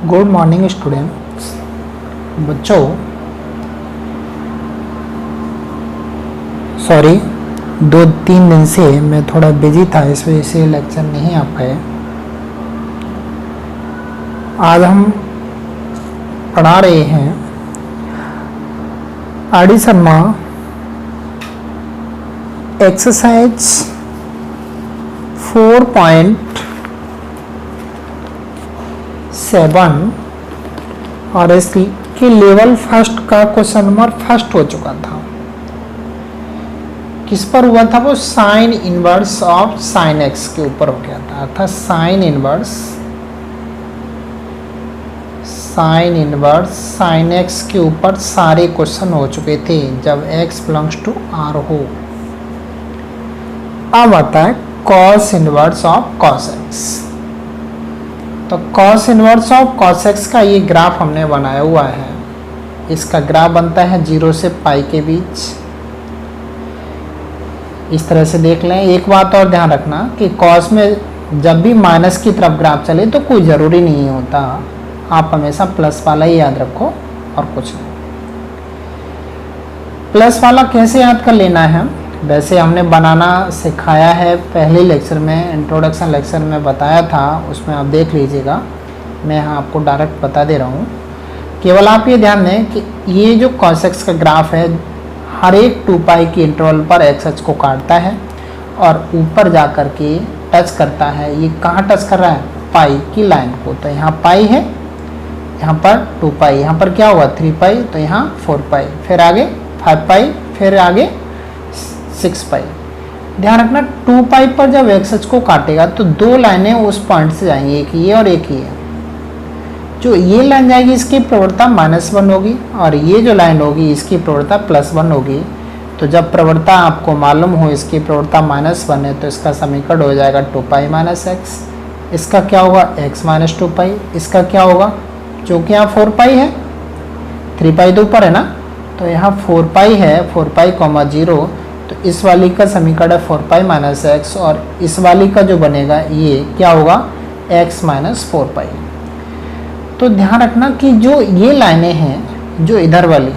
Good morning students. बच्चों, sorry 2-3 दिन से मैं थोड़ा बिजी था, इस वजह से लेक्चर नहीं आ पाए। आज हम पढ़ा रहे हैं आर डी शर्मा एक्सरसाइज 4.7 और इसके लेवल फर्स्ट का क्वेश्चन नंबर फर्स्ट हो चुका था। किस पर हुआ था? वो sine inverse of sine x के ऊपर हो गया था। अर्थात साइन इनवर्स साइन एक्स के ऊपर सारे क्वेश्चन हो चुके थे जब x बिलोंग्स टू r हो। अब आता है cos inverse of cos x। तो cos inverse of cos x का ये ग्राफ हमने बनाया हुआ है। इसका ग्राफ बनता है 0 से पाई के बीच। इस तरह से देख लें। एक बात और ध्यान रखना कि cos में जब भी माइनस की तरफ ग्राफ चले तो कोई ज़रूरी नहीं होता, आप हमेशा प्लस वाला ही याद रखो और कुछ नहीं। प्लस वाला कैसे याद कर लेना है? वैसे हमने बनाना सिखाया है, पहले लेक्चर में इंट्रोडक्शन लेक्चर में बताया था, उसमें आप देख लीजिएगा। मैं यहाँ आपको डायरेक्ट बता दे रहा हूँ। केवल आप ये ध्यान दें कि ये जो cos x का ग्राफ है हर एक 2 पाई के इंटरवल पर एक्स एक्स को काटता है और ऊपर जा कर के टच करता है। ये कहाँ टच कर रहा है? पाई की लाइन को। तो यहाँ पाई है, यहाँ पर 2 पाई, यहाँ पर क्या हुआ 3 पाई, तो यहाँ 4 पाई, फिर आगे 5 पाई, फिर आगे 6 पाई। ध्यान रखना 2 पाई पर जब एक्स एक्स को काटेगा तो 2 लाइनें उस पॉइंट से जाएंगी, एक ये और एक ये। जो ये लाइन जाएगी इसकी प्रवणता -1 होगी और ये जो लाइन होगी इसकी प्रवणता +1 होगी। तो जब प्रवणता आपको मालूम हो इसकी प्रवणता -1 है तो इसका समीकरण हो जाएगा 2 पाई - x। इसका क्या होगा? x - 2 पाई। इसका क्या होगा? जो कि यहाँ 4 पाई है, 3 पाई तो ऊपर है ना, तो यहाँ 4 पाई है, 4 पाई, 0। तो इस वाली का समीकरण है 4 पाई - x और इस वाली का जो बनेगा ये क्या होगा? x - 4 पाई। तो ध्यान रखना कि जो ये लाइनें हैं जो इधर वाली,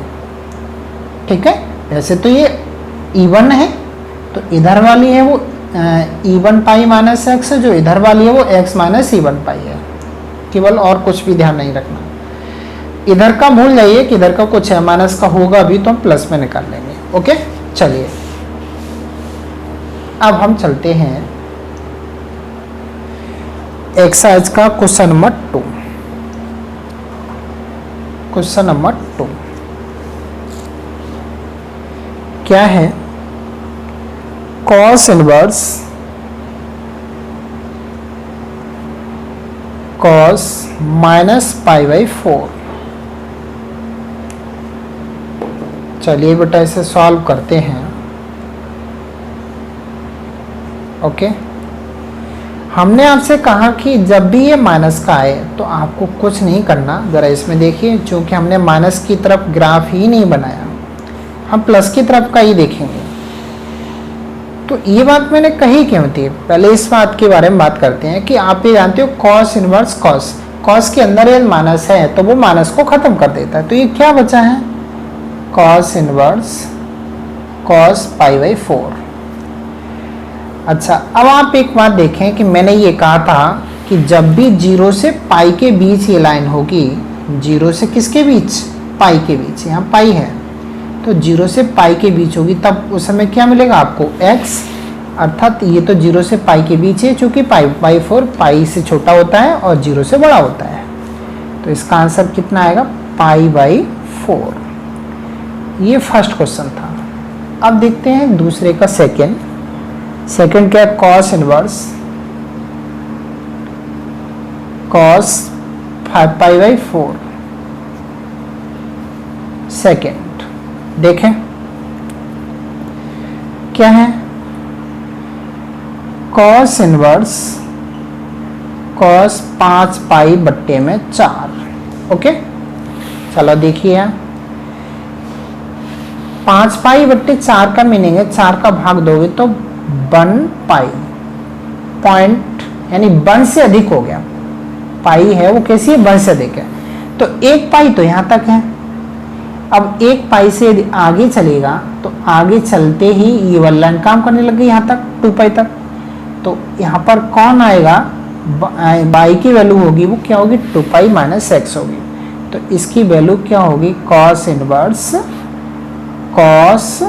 ठीक है, वैसे तो ये E1 है तो इधर वाली है वो E1 पाई - x है, जो इधर वाली है वो x - E1 पाई है। केवल और कुछ भी ध्यान नहीं रखना। इधर का भूल जाइए कि इधर का कुछ है, माइनस का होगा भी तो हम प्लस में निकाल लेंगे। ओके, चलिए अब हम चलते हैं एक्सरसाइज का क्वेश्चन नंबर 2। क्वेश्चन नंबर 2 क्या है? cos inverse cos -π/4। चलिए बेटा इसे सॉल्व करते हैं। ओके, हमने आपसे कहा कि जब भी ये माइनस का आए तो आपको कुछ नहीं करना। ज़रा इसमें देखिए, चूँकि हमने माइनस की तरफ ग्राफ ही नहीं बनाया, हम प्लस की तरफ का ही देखेंगे। तो ये बात मैंने कही क्यों थी? पहले इस बात के बारे में बात करते हैं कि आप ये जानते हो cos इनवर्स cos के अंदर ये माइनस है तो वो माइनस को ख़त्म कर देता है। तो ये क्या बचा है? cos inverse cos π/4। अच्छा, अब आप एक बात देखें कि मैंने ये कहा था कि जब भी 0 से पाई के बीच ये लाइन होगी, 0 से किसके बीच? पाई के बीच। यहाँ पाई है तो 0 से पाई के बीच होगी, तब उस समय क्या मिलेगा आपको? x। अर्थात ये तो 0 से पाई के बीच है, चूँकि π/4 पाई से छोटा होता है और 0 से बड़ा होता है। तो इसका आंसर कितना आएगा? π/4। ये फर्स्ट क्वेश्चन था। अब देखते हैं दूसरे का सेकेंड क्या है? cos inverse cos 5π/4। सेकेंड देखें क्या है? cos inverse cos 5π/4। ओके, चलो देखिए 5π/4 का मीनिंग है 4 का भाग दोगे तो 1 पाई, पॉइंट यानी 1 से अधिक हो गया। पाई है वो कैसी है, 1 से अधिक है। तो 1 पाई तो यहाँ तक है। अब 1 पाई से यदि आगे चलेगा तो आगे चलते ही ये वाली लाइन काम करने लग गई यहाँ तक 2 पाई तक। तो यहाँ पर कौन आएगा, बाई की वैल्यू होगी वो क्या होगी, 2 पाई माइनस एक्स होगी। तो इसकी वैल्यू क्या होगी, कॉस इनवर्स कॉस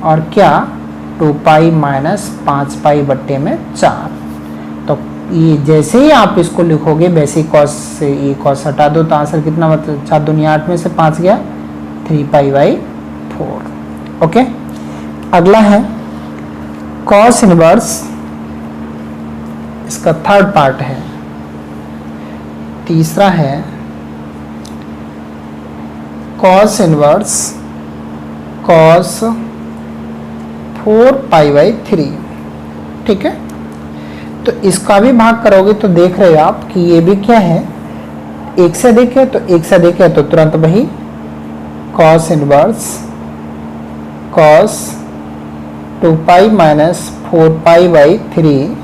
और क्या 2 पाई माइनस 5 पाई बट्टे में 4। तो ये जैसे ही आप इसको लिखोगे वैसे ही कॉस से ये कॉस हटा दो तो आंसर कितना, मतलब 4 दूनी 8 में से 5 गया, 3 पाई बाई 4। ओके, अगला है कॉस इनवर्स, इसका थर्ड पार्ट है। तीसरा है cos inverse cos 4 pi by 3। ठीक है, तो इसका भी भाग करोगे तो देख रहे हो आप कि ये भी क्या है, 1 से अधिक है। तो 1 से अधिक है तो तुरंत वही cos inverse cos 2 pi minus 4 pi by 3।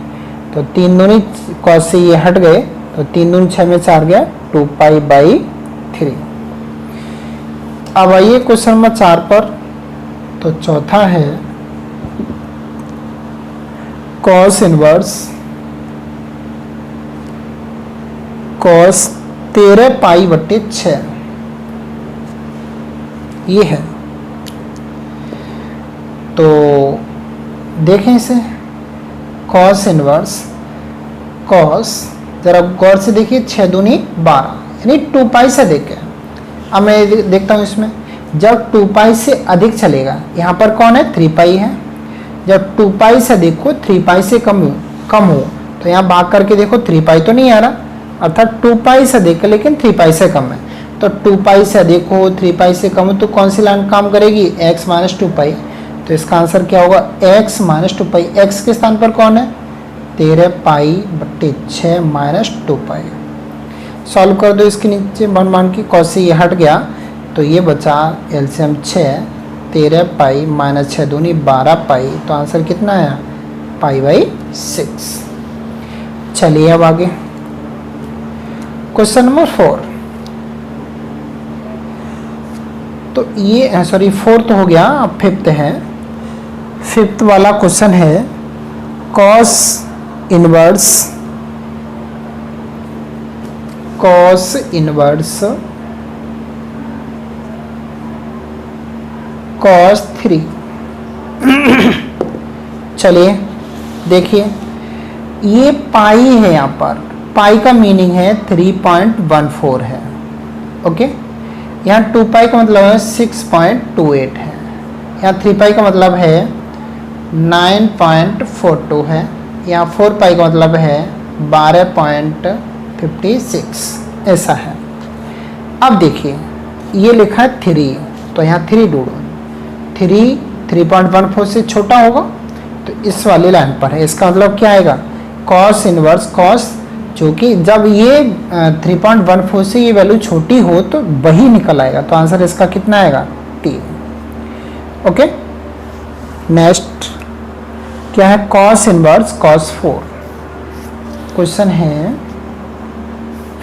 तो 3 दूनी कॉस से ये हट गए तो 3 दूनी 6 में 4 गया, 2 पाई बाई 3। अब आइए क्वेश्चन नंबर 4 पर। तो चौथा है कॉस इनवर्स कॉस 13 पाई बट्टे 6, ये है। तो देखें इसे, कॉस इनवर्स कॉस, जरा गौर से देखिए, 6 दूनी 12 यानी 2 पाई से अधिक है। अब मैं देखता हूँ इसमें, जब 2 पाई से अधिक चलेगा, यहाँ पर कौन है, 3 पाई है। जब 2 पाई से अधिक हो, 3 पाई से कम हो तो यहाँ भाग करके देखो 3 पाई तो नहीं आ रहा, अर्थात 2 पाई से अधिक है लेकिन 3 पाई से कम है। तो 2 पाई से अधिक हो, 3 पाई से कम हो तो कौन सी लाइन काम करेगी, x माइनस 2 पाई। तो इसका आंसर क्या होगा, x माइनस 2 पाई। x के स्थान पर कौन है, 13 पाई बट्टे 6 माइनस 2 पाई। सॉल्व कर दो इसके नीचे मान की, कॉस से ये हट गया तो ये बचा एलसीएम 6, 13 पाई माइनस 6 दूनी 12 पाई। तो आंसर कितना आया, पाई बाई 6। चलिए अब आगे क्वेश्चन नंबर 4। तो ये सॉरी 4th हो गया, अब 5th है। 5th वाला क्वेश्चन है कॉस इनवर्स कॉस 3। चलिए देखिए, ये पाई है, यहाँ पर पाई का मीनिंग है 3.14 है। ओके, यहाँ 2 पाई का मतलब है 6.28 है, यहाँ 3 पाई का मतलब है 9.42 है, यहाँ 4 पाई का मतलब है 12.56, ऐसा है। अब देखिए ये लिखा है 3, तो यहाँ 3 ढूंढो, 3.14 से छोटा होगा तो इस वाली लाइन पर है। इसका मतलब क्या आएगा, कॉस इनवर्स कॉस, जो कि जब ये 3.14 से ये वैल्यू छोटी हो तो वही निकल आएगा। तो आंसर इसका कितना आएगा, 3। ओके, नेक्स्ट क्या है, कॉस इनवर्स कॉस 4। क्वेश्चन है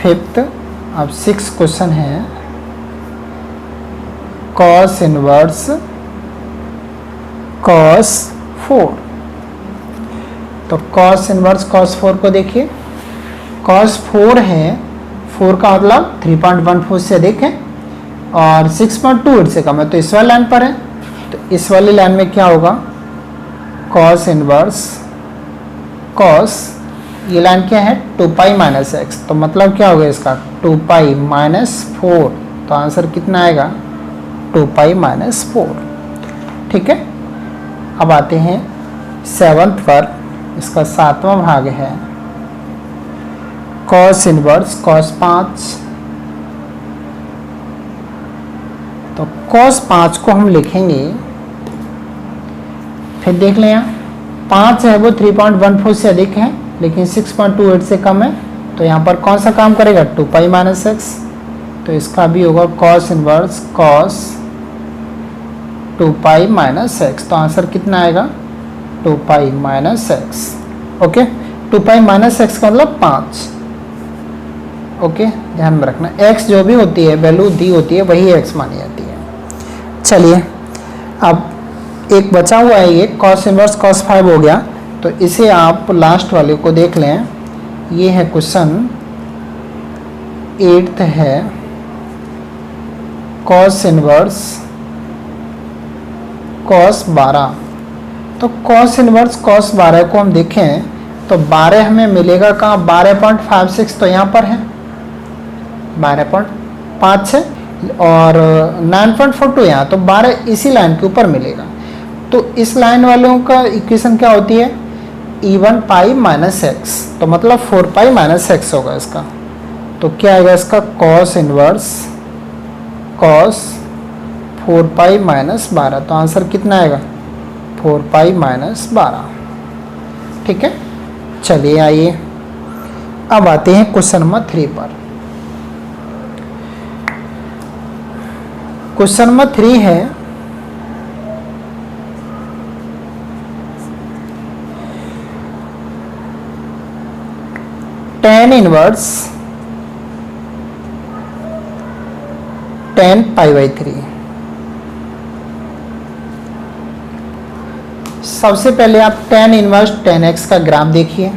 5th। अब 6th क्वेश्चन है कॉस इनवर्स कॉस 4। तो कॉस इनवर्स कॉस 4 को देखिए, कॉस 4 है, 4 का मतलब 3.14 से अधिक है और 6.28 से कम है, तो इस वाली लाइन पर है। तो इस वाली लाइन में क्या होगा, कॉस इनवर्स कॉस, ये लाइन क्या है 2 पाई माइनस एक्स, तो मतलब क्या होगा इसका 2 पाई माइनस 4। तो आंसर कितना आएगा, 2 पाई माइनस 4। ठीक है, अब आते हैं 7th पर। इसका 7वां भाग है कॉस इनवर्स कॉस 5। तो कॉस 5 को हम लिखेंगे, फिर देख लें यहाँ 5 है वो 3.14 से अधिक है लेकिन 6.28 से कम है, तो यहाँ पर कौन सा काम करेगा, 2 पाई माइनस एक्स। तो इसका भी होगा cos inverse cos 2 pi minus x. तो आंसर कितना आएगा, 2 pi minus x. Okay, 2 pi minus x का मतलब 5। ओके, ध्यान में रखना x जो भी होती है वैल्यू दी होती है वही x मानी जाती है। चलिए अब एक बचा हुआ है ये cos इनवर्स cos 5 हो गया, तो इसे आप लास्ट वाले को देख लें। ये है क्वेश्चन 8th है, cos इनवर्स cos 12। तो cos इनवर्स cos 12 को हम देखें तो 12 हमें मिलेगा कहाँ, 12.56 तो यहाँ पर है 12.56 और 9.42 यहाँ, तो 12 इसी लाइन के ऊपर मिलेगा। तो इस लाइन वालों का इक्वेशन क्या होती है, इवन पाई माइनस एक्स, तो मतलब 4 पाई माइनस एक्स होगा इसका। तो क्या आएगा इसका, cos inverse cos 4 pi minus 12, तो आंसर कितना आएगा 4 पाई माइनस 12। ठीक है, चलिए आइए अब आते हैं क्वेश्चन नंबर 3 पर। क्वेश्चन नंबर 3 है tan inverse tan pi by 3। सबसे पहले आप tan इनवर्स tan x का ग्राफ देखिए।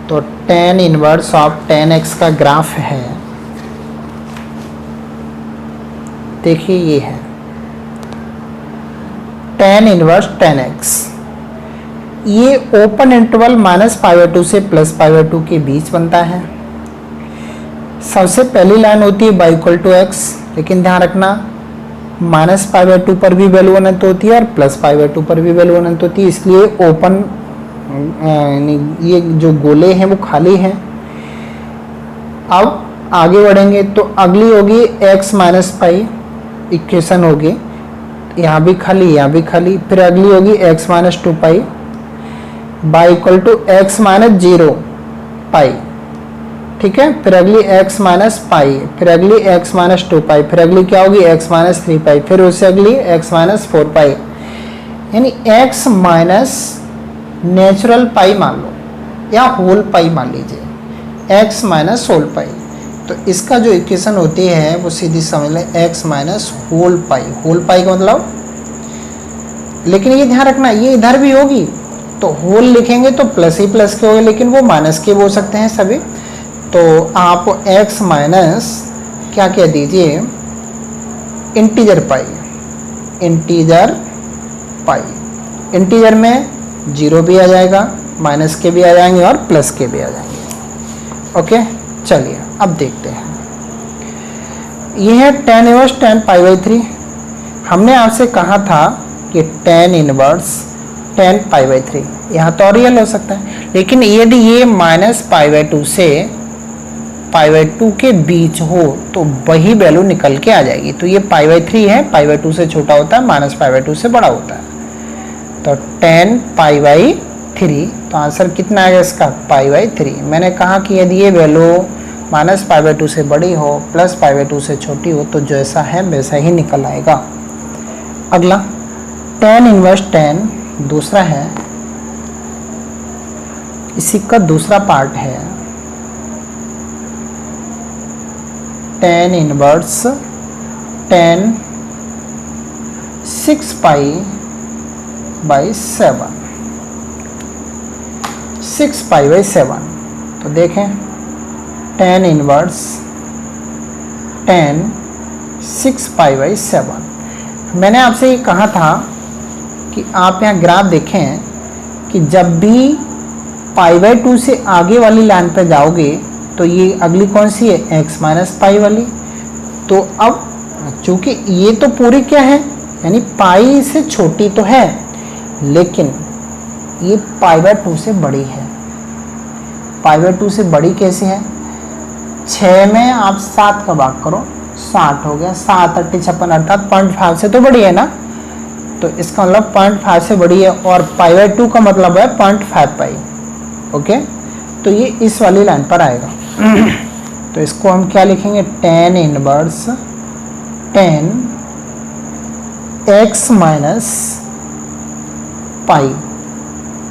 तो tan inverse of tan x का ग्राफ है, देखिए ये है tan इनवर्स tan x। ये ओपन इंटरवल -π/2 से +π/2 के बीच बनता है। सबसे पहली लाइन होती है y = x, लेकिन ध्यान रखना -π/2 पर भी वैल्यू अनंत होती है और +π/2 पर भी वैल्यू अनंत होती है, इसलिए ओपन ये जो गोले हैं वो खाली हैं। अब आगे बढ़ेंगे तो अगली होगी x - π, इक्वेशन होगी, यहाँ भी खाली यहाँ भी खाली। फिर अगली होगी x - 2π, y = x - 0 π। ठीक है, फिर अगली x - π, फिर अगली x - 2π, फिर अगली क्या होगी x - 3π, फिर उससे अगली x - 4π, यानी x माइनस नेचुरल पाई मान लो या होल पाई मान लीजिए, x माइनस होल पाई। तो इसका जो इक्वेशन होती है वो सीधी समझ लें x माइनस होल पाई। होल पाई का मतलब, लेकिन ये ध्यान रखना ये इधर भी होगी, तो होल लिखेंगे तो प्लस ही प्लस के होंगे, लेकिन वो माइनस के हो सकते हैं सभी। तो आप x माइनस क्या कह दीजिए, इंटीजर पाई, इंटीजर पाई। इंटीजर में 0 भी आ जाएगा, माइनस के भी आ जाएंगे और प्लस के भी आ जाएंगे। ओके, चलिए अब देखते हैं। यह है tan इनवर्स tan π/3। हमने आपसे कहा था कि tan इनवर्स tan π/3 यहाँ तो रियल हो सकता है, लेकिन यदि ये -π/2 से π/2 के बीच हो तो वही वैल्यू निकल के आ जाएगी। तो ये π/3 है, π/2 से छोटा होता है, -π/2 से बड़ा होता है। तो tan π/3, तो आंसर कितना आएगा इसका π/3। मैंने कहा कि यदि ये वैल्यू -π/2 से बड़ी हो, +π/2 से छोटी हो, तो जैसा है वैसा ही निकल आएगा। अगला tan इनवर्स tan, दूसरा है, इसी का दूसरा पार्ट है tan इनवर्स tan 6π/7, 6π/7। तो देखें tan इनवर्स tan 6π/7। मैंने आपसे ये कहा था कि आप यहाँ ग्राफ देखें कि जब भी π/2 से आगे वाली लाइन पर जाओगे तो ये अगली कौन सी है, x माइनस पाई वाली। तो अब चूंकि ये तो पूरी क्या है, यानी पाई से छोटी तो है, लेकिन ये π/2 से बड़ी है। π/2 से बड़ी कैसे है, 6 में आप 7 का भाग करो, 60 हो गया, 7 × 8 = 56, अर्थात 0.5 से तो बड़ी है ना। तो इसका मतलब 0.5 से बड़ी है, और π/2 का मतलब है 0.5 पाई। ओके, तो ये इस वाली लाइन पर आएगा। तो इसको हम क्या लिखेंगे, tan inverse tan x minus pi,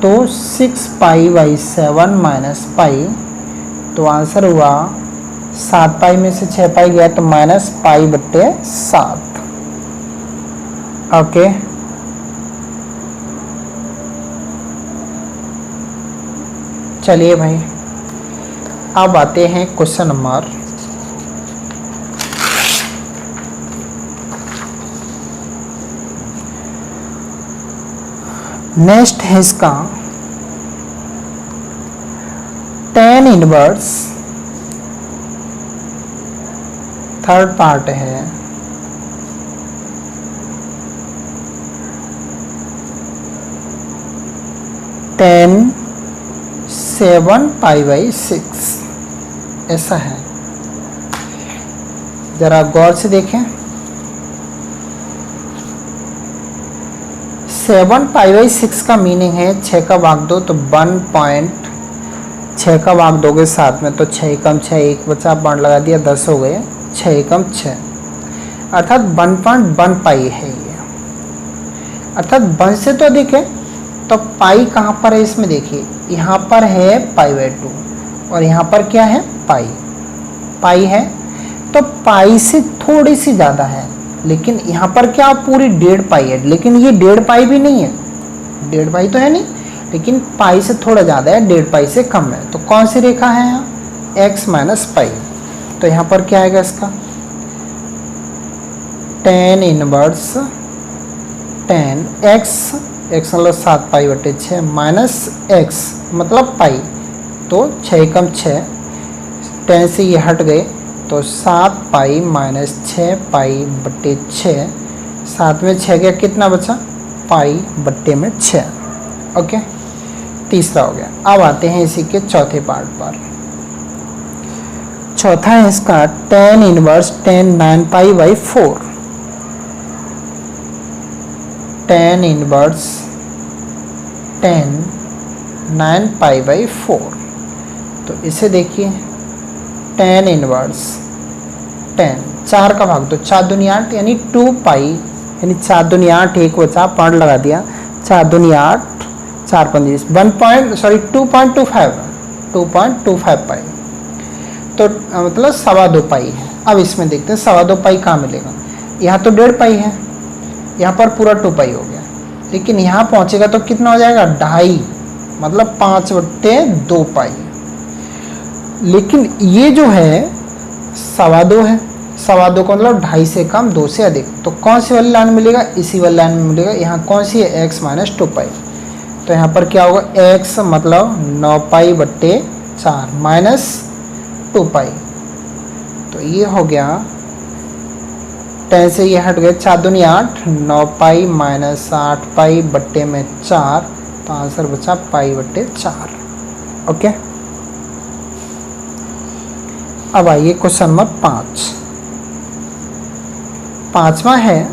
तो 6π/7 माइनस पाई, तो आंसर हुआ 7 पाई में से 6 पाई गया तो माइनस पाई बट्टे 7। ओके, चलिए भाई अब आते हैं क्वेश्चन नंबर 'नेक्स्ट है इसका tan इनवर्स, थर्ड पार्ट है tan 7 पाई बाई 6, ऐसा है। जरा गौर से देखें, 7 पाई बाई 6 का मीनिंग है 6 का भाग दो तो 1.6 का भाग दोगे 7 में तो 6 कम 6, एक बचा पॉइंट लगा दिया 10 हो गए, 6 कम 6 अर्थात 1.1 पाई है ये, अर्थात 1 से तो अधिक है। तो पाई कहाँ पर है इसमें देखिए, यहाँ पर है पाई बाई 2 और यहाँ पर क्या है पाई है, तो पाई से थोड़ी सी ज़्यादा है, लेकिन यहाँ पर क्या पूरी 1.5 पाई है, लेकिन ये 1.5 पाई भी नहीं है, 1.5 पाई तो है नहीं, लेकिन पाई से थोड़ा ज़्यादा है, 1.5 पाई से कम है। तो कौन सी रेखा है यहाँ, x माइनस पाई। तो यहाँ पर क्या आएगा इसका tan इनवर्स tan x मतलब 7 पाई बटे 6 माइनस x मतलब पाई, तो 6 कम 6, tan से ये हट गए तो 7 पाई माइनस 6 पाई बट्टे 6, 7 में 6 गया कितना बचा पाई बट्टे में 6। ओके, तीसरा हो गया। अब आते हैं इसी के चौथे पार्ट पर। चौथा है इसका tan inverse tan 9 pi by 4, tan inverse tan 9 pi by 4। तो इसे देखिए tan इनवर्स tan 4 का भाग दो 4 दूनी 8 यानी 2 पाई, यानी 4 दूनी 8, एक बचा पॉइंट लगा दिया, 4 दूनी 8 4 25 2.25 पाई, तो मतलब 2.25 पाई है। अब इसमें देखते हैं 2.25 पाई कहाँ मिलेगा, यहाँ तो 1.5 पाई है, यहाँ पर पूरा 2 पाई हो गया, लेकिन यहाँ पहुँचेगा तो कितना हो जाएगा 2.5, मतलब 5/2 पाई। लेकिन ये जो है 2.25 है, 2.25 का मतलब 2.5 से कम 2 से अधिक, तो कौन सी वाली लाइन मिलेगा, इसी वाली लाइन में मिलेगा। यहाँ कौन सी है x माइनस 2 पाई, तो यहाँ पर क्या होगा x मतलब 9 पाई बट्टे 4 माइनस 2 पाई, तो ये हो गया 10 से ये हट गए 4 दूनी 8, 9 पाई माइनस 8 पाई बट्टे में 4, तो आंसर बचा पाई बट्टे 4। ओके, अब आइए क्वेश्चन नंबर 5। पांचवा है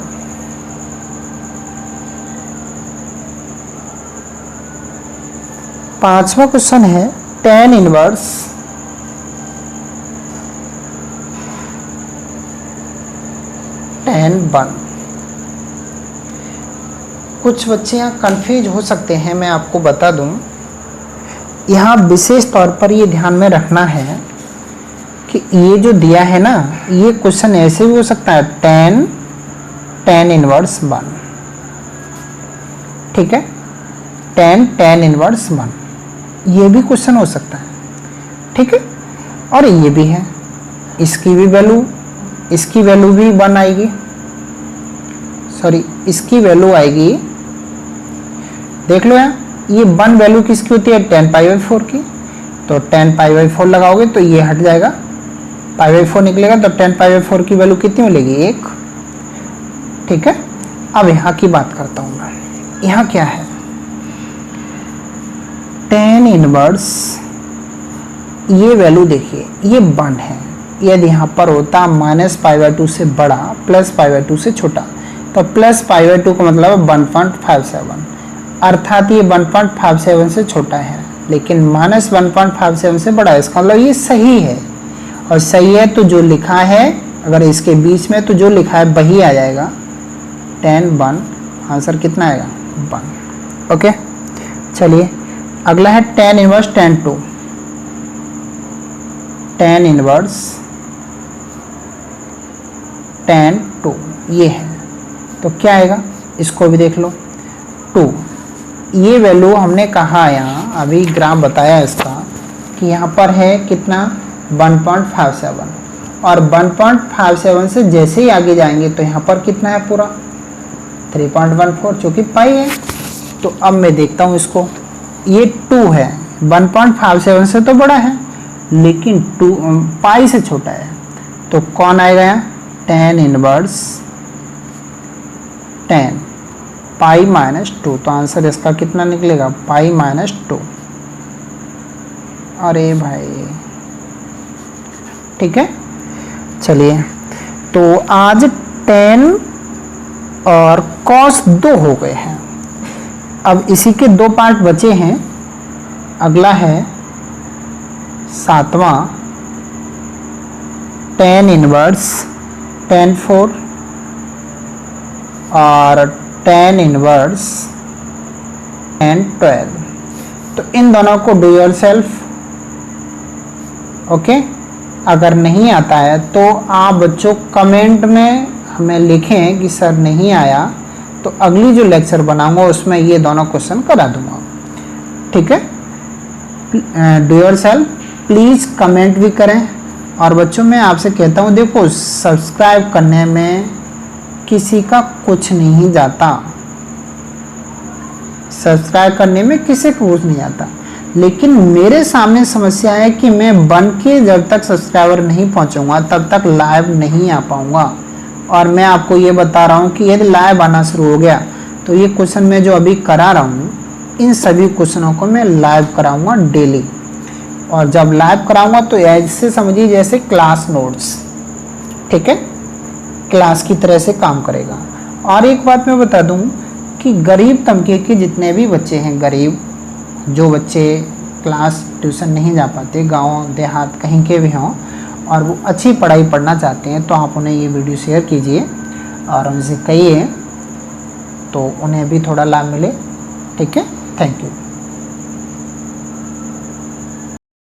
पांचवा क्वेश्चन है tan इनवर्स tan 1। कुछ बच्चे यहाँ कंफ्यूज हो सकते हैं, मैं आपको बता दूं, यहाँ विशेष तौर पर ये ध्यान में रखना है कि ये जो दिया है ना, ये क्वेश्चन ऐसे भी हो सकता है tan इनवर्स 1, ठीक है, tan इनवर्स 1, ये भी क्वेश्चन हो सकता है, ठीक है। और ये भी है, इसकी वैल्यू भी 1 आएगी, सॉरी इसकी वैल्यू आएगी, देख लो यार, ये 1 वैल्यू किसकी होती है tan पाई बाई 4 की, तो tan पाई बाई 4 लगाओगे तो ये हट जाएगा, पाई बाई 4 निकलेगा, तो tan पाई बाई 4 की वैल्यू कितनी मिलेगी 1, ठीक है। अब यहाँ की बात करता हूँ मैं, यहाँ क्या है tan इनवर्स, ये वैल्यू देखिए ये 1 है, यदि यहाँ पर होता माइनस पाई बाई 2 से बड़ा प्लस पाई बाई 2 से छोटा, तो प्लस पाई बाई 2 का मतलब है 1.57, अर्थात ये 1.57 से छोटा है, लेकिन माइनस 1.57 से बड़ा है, इसका मतलब ये सही है, और सही है तो जो लिखा है अगर इसके बीच में तो जो लिखा है वही आ जाएगा tan 1, आंसर कितना आएगा 1। ओके, चलिए अगला है tan inverse tan 2, tan inverse 10 2 ये है। तो क्या आएगा, इसको भी देख लो 2। ये वैल्यू हमने कहा यहाँ अभी ग्राफ बताया इसका कि यहाँ पर है कितना 1.57 और 1.57 से जैसे ही आगे जाएंगे तो यहाँ पर कितना है पूरा 3.14 जो कि पाई है। तो अब मैं देखता हूँ इसको, ये 2 है 1.57 से तो बड़ा है लेकिन 2 पाई से छोटा है। तो कौन आएगा यहाँ 10 इनवर्स 10 पाई माइनस 2। तो आंसर इसका कितना निकलेगा पाई माइनस 2। अरे भाई ठीक है, चलिए तो आज 10 और cos 2 हो गए हैं। अब इसी के 2 पार्ट बचे हैं। अगला है 7वां 10 इनवर्स 10 4 और 10 इनवर्स 10 12। तो इन दोनों को डू योर सेल्फ। ओके, अगर नहीं आता है तो आप बच्चों कमेंट में हमें लिखें कि सर नहीं आया, तो अगली जो लेक्चर बनाऊंगा उसमें ये दोनों क्वेश्चन करा दूंगा। ठीक है, do your self, please comment भी करें। और बच्चों मैं आपसे कहता हूँ देखो सब्सक्राइब करने में किसी का कुछ नहीं जाता, सब्सक्राइब करने में किसी को कुछ नहीं आता, लेकिन मेरे सामने समस्या है कि मैं बन के जब तक सब्सक्राइबर नहीं पहुंचूंगा तब तक लाइव नहीं आ पाऊंगा। और मैं आपको ये बता रहा हूँ कि यदि लाइव आना शुरू हो गया तो ये क्वेश्चन मैं जो अभी करा रहा हूँ इन सभी क्वेश्चनों को मैं लाइव कराऊंगा डेली। और जब लाइव कराऊंगा तो ऐसे समझिए जैसे क्लास नोट्स, ठीक है, क्लास की तरह से काम करेगा। और एक बात मैं बता दूं कि गरीब तबके के जितने भी बच्चे हैं, गरीब जो बच्चे क्लास ट्यूशन नहीं जा पाते, गांव देहात कहीं के भी हों और वो अच्छी पढ़ाई पढ़ना चाहते हैं, तो आप उन्हें ये वीडियो शेयर कीजिए और उनसे कहिए तो उन्हें भी थोड़ा लाभ मिले। ठीक है, थैंक यू।